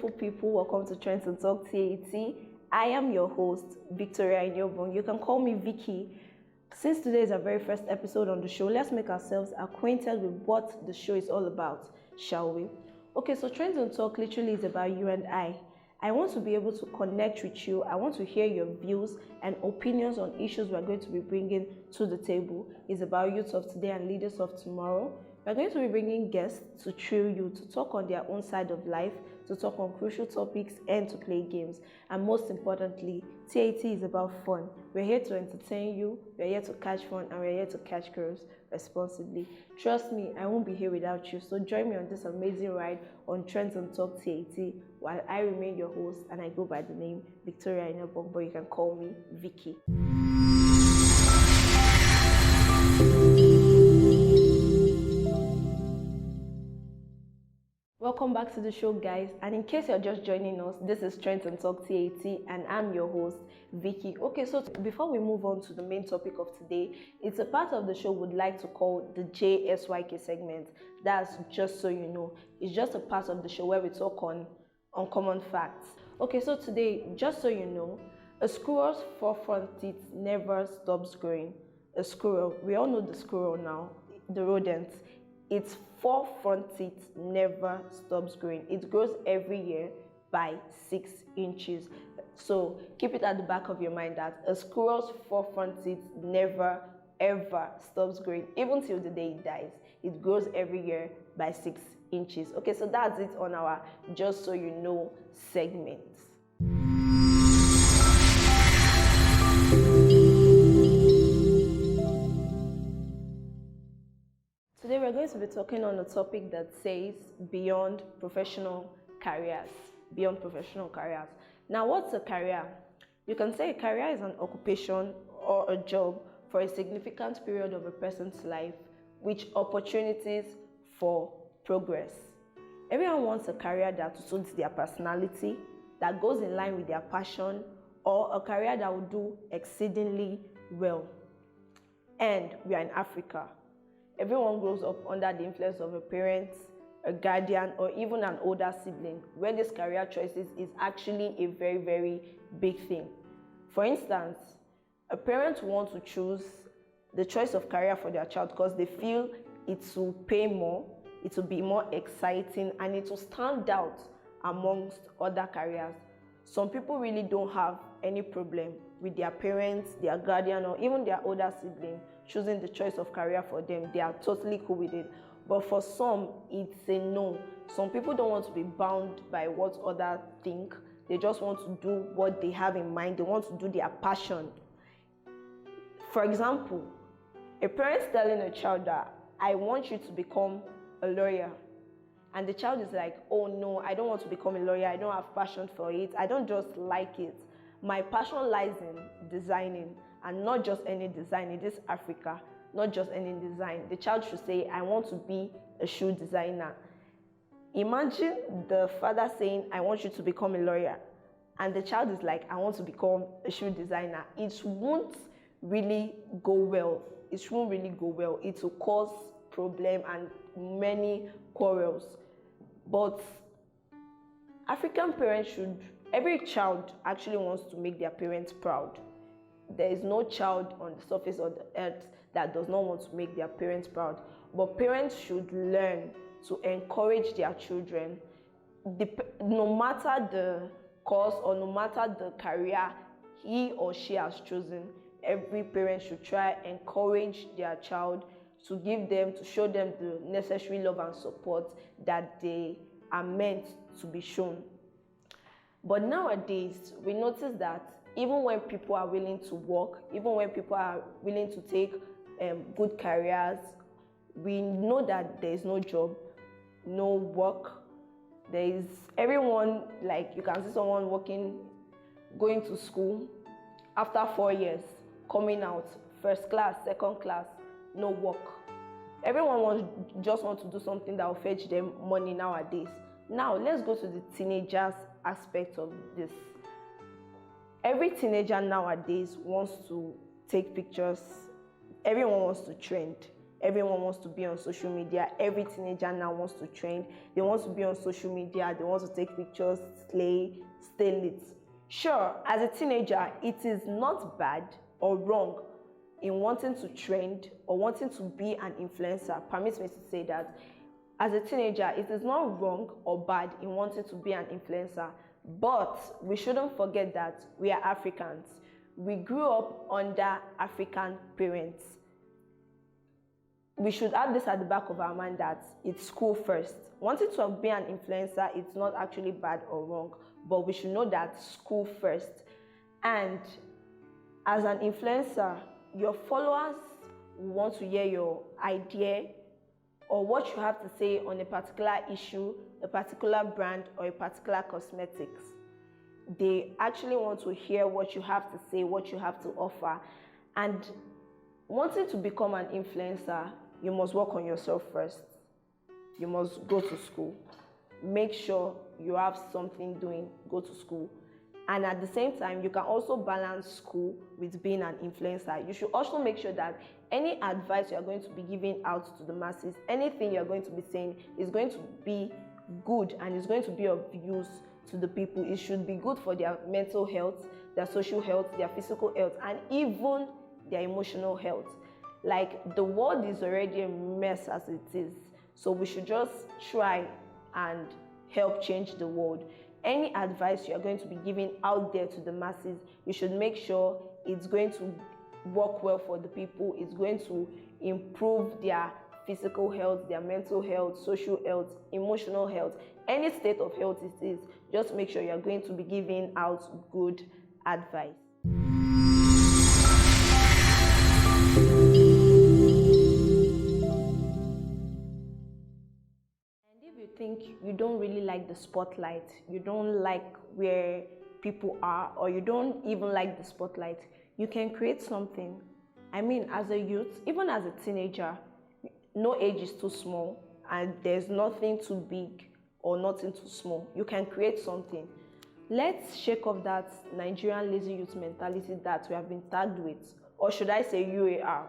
beautiful people. Welcome to Trendz And Talk TAT. I am your host, Victoria Inyobon. You can call me Vicky. Since today is our very first episode on the show, let's make ourselves acquainted with what the show is all about, shall we? Okay, so Trendz And Talk literally is about you and I. I want to be able to connect with you. I want to hear your views and opinions on issues we're going to be bringing to the table. It's about youth of today and leaders of tomorrow. We're going to be bringing guests to thrill you, to talk on their own side of life, to talk on crucial topics, and to play games. And most importantly, TAT is about fun. We're here to entertain you, we're here to catch fun, and we're here to catch girls responsibly. Trust me, I won't be here without you. So join me on this amazing ride on Trendz And Talk TAT while I remain your host and I go by the name Victoria Inyobon, but you can call me Vicky. Welcome back to the show, guys, and in case you're just joining us, this is Trendz And Talk TAT and I'm your host, Vicky. Okay, so before we move on to the main topic of today, it's a part of the show we'd like to call the jsyk segment. That's just so you know. It's just a part of the show where we talk on uncommon facts. Okay, so today, just so you know, a squirrel's four front teeth never stops growing. A squirrel, we all know the squirrel now, the rodent. Its four front teeth never stops growing. It grows every year by 6 inches. So keep it at the back of your mind that a squirrel's four front teeth never ever stops growing. Even till the day it dies, it grows every year by 6 inches. Okay, so that's it on our Just So You Know segment. Today we're going to be talking on a topic that says beyond professional careers. Beyond professional careers. Now, what's a career? You can say a career is an occupation or a job for a significant period of a person's life with opportunities for progress. Everyone wants a career that suits their personality, that goes in line with their passion, or a career that will do exceedingly well. And we are in Africa. Everyone grows up under the influence of a parent, a guardian, or even an older sibling, where these career choices is actually a very, very big thing. For instance, a parent wants to choose the choice of career for their child because they feel it will pay more, it will be more exciting, and it will stand out amongst other careers. Some people really don't have any problem with their parents, their guardian, or even their older sibling choosing the choice of career for them. They are totally cool with it. But for some, it's a no. Some people don't want to be bound by what others think. They just want to do what they have in mind. They want to do their passion. For example, a parent telling a child that I want you to become a lawyer. And the child is like, oh no, I don't want to become a lawyer. I don't have passion for it. I don't just like it. My passion lies in designing, and not just any design. In this Africa, not just any design. The child should say, I want to be a shoe designer. Imagine the father saying, I want you to become a lawyer. And the child is like, I want to become a shoe designer. It won't really go well. It won't really go well. It will cause problem and many quarrels. But African parents should, every child actually wants to make their parents proud. There is no child on the surface of the earth that does not want to make their parents proud. But parents should learn to encourage their children, no matter the course or no matter the career he or she has chosen. Every parent should try and encourage their child to give them, to show them the necessary love and support that they are meant to be shown. But nowadays, we notice that even when people are willing to work, even when people are willing to take good careers, we know that there is no job, no work. There is everyone, like you can see someone working, going to school, after 4 years, coming out, first class, second class, no work. Everyone just wants to do something that will fetch them money nowadays. Now, let's go to the teenagers aspect of this. Every teenager nowadays wants to take pictures. Everyone wants to trend. everyone wants to be on social media. Every teenager now wants to trend. They want to be on social media. They want to take pictures, stay lit. Sure, as a teenager, it is not bad or wrong in wanting to trend or wanting to be an influencer. Permit me to say that. As a teenager, it is not wrong or bad in wanting to be an influencer, but we shouldn't forget that we are Africans. We grew up under African parents. We should have this at the back of our mind that it's school first. Wanting to be an influencer, it's not actually bad or wrong, but we should know that school first. And as an influencer, your followers want to hear your idea or what you have to say on a particular issue, a particular brand, or a particular cosmetics. They actually want to hear what you have to say, what you have to offer. And wanting to become an influencer, you must work on yourself first. You must go to school. Make sure you have something doing, go to school. And at the same time, you can also balance school with being an influencer. You should also make sure that any advice you are going to be giving out to the masses, anything you are going to be saying is going to be good and is going to be of use to the people. It should be good for their mental health, their social health, their physical health, and even their emotional health. Like, the world is already a mess as it is. So we should just try and help change the world. Any advice you are going to be giving out there to the masses, you should make sure it's going to work well for the people. It's going to improve their physical health, their mental health, social health, emotional health. Any state of health it is, just make sure you're going to be giving out good advice. Think you don't really like the spotlight, you don't like where people are, or you don't even like the spotlight, you can create something. I mean, as a youth, even as a teenager, no age is too small and there's nothing too big or nothing too small. You can create something. Let's shake off that Nigerian lazy youth mentality that we have been tagged with, or should I say UAR.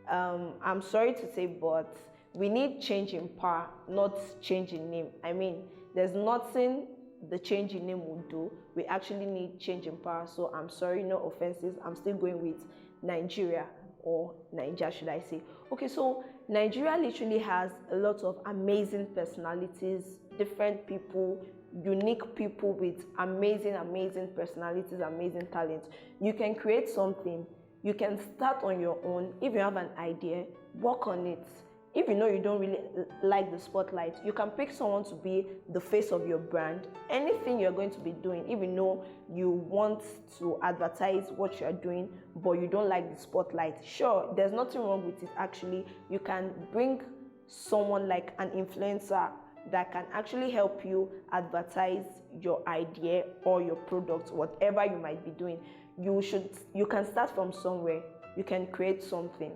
I'm sorry to say, but we need change in power, not change in name. I mean, there's nothing the change in name will do. We actually need change in power. So I'm sorry, no offenses. I'm still going with Nigeria, or Niger, should I say. Okay, so Nigeria literally has a lot of amazing personalities, different people, unique people with amazing personalities, amazing talents. You can create something. You can start on your own. If you have an idea, work on it. If you know you don't really like the spotlight, you can pick someone to be the face of your brand. Anything you're going to be doing, if you know you want to advertise what you're doing, but you don't like the spotlight, sure, there's nothing wrong with it actually. You can bring someone like an influencer that can actually help you advertise your idea or your product, whatever you might be doing. You can start from somewhere. You can create something.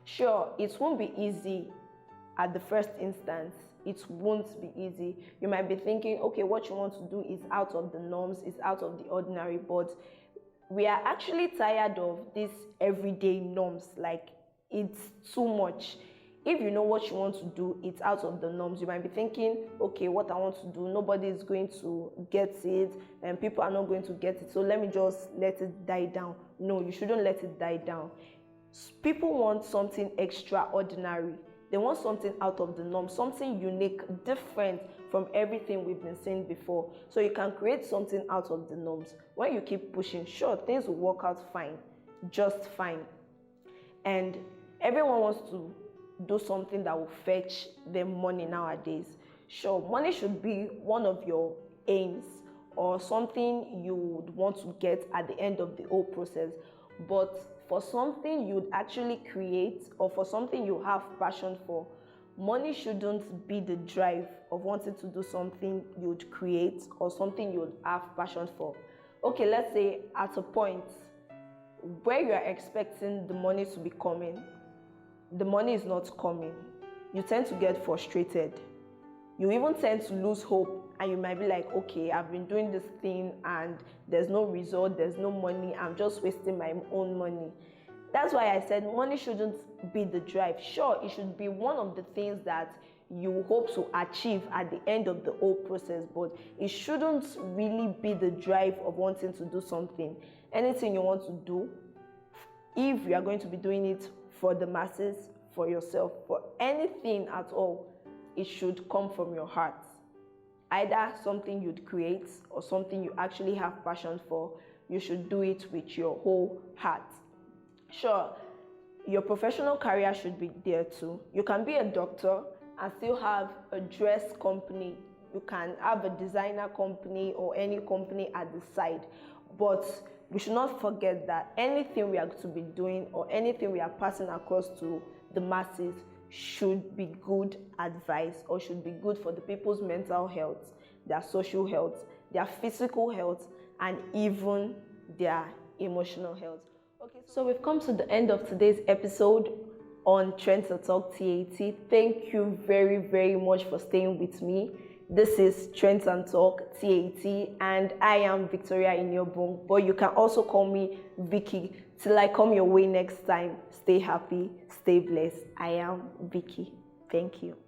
Sure, it won't be easy at the first instance. It won't be easy. You might be thinking, okay, what you want to do is out of the norms, is out of the ordinary, but we are actually tired of these everyday norms. Like, it's too much. If you know what you want to do, it's out of the norms. You might be thinking, okay, what I want to do, nobody is going to get it, and people are not going to get it, so let me just let it die down. No, you shouldn't let it die down. People want something extraordinary. They want something out of the norm, something unique, different from everything we've been seeing before. So you can create something out of the norms. When you keep pushing, sure, things will work out fine, just fine. And everyone wants to do something that will fetch them money nowadays. Sure, money should be one of your aims or something you would want to get at the end of the whole process. But for something you'd actually create, or for something you have passion for, money shouldn't be the drive of wanting to do something you'd create or something you'd have passion for. Okay, let's say at a point where you are expecting the money to be coming, the money is not coming. You tend to get frustrated. You even tend to lose hope, and you might be like, okay, I've been doing this thing and there's no result, there's no money, I'm just wasting my own money. That's why I said money shouldn't be the drive. Sure, it should be one of the things that you hope to achieve at the end of the whole process, but it shouldn't really be the drive of wanting to do something. Anything you want to do, if you are going to be doing it for the masses, for yourself, for anything at all, it should come from your heart. Either something you'd create or something you actually have passion for, you should do it with your whole heart. Sure, your professional career should be there too. You can be a doctor and still have a dress company. You can have a designer company or any company at the side. But we should not forget that anything we are to be doing or anything we are passing across to the masses should be good advice or should be good for the people's mental health, their social health, their physical health, and even their emotional health. Okay, so we've come to the end of today's episode on Trendz And Talk TAT. Thank you very, very much for staying with me. This is Trendz And Talk TAT, and I am Victoria Inyobung, but you can also call me Vicky. Till I come your way next time, stay happy, stay blessed. I am Vicky. Thank you.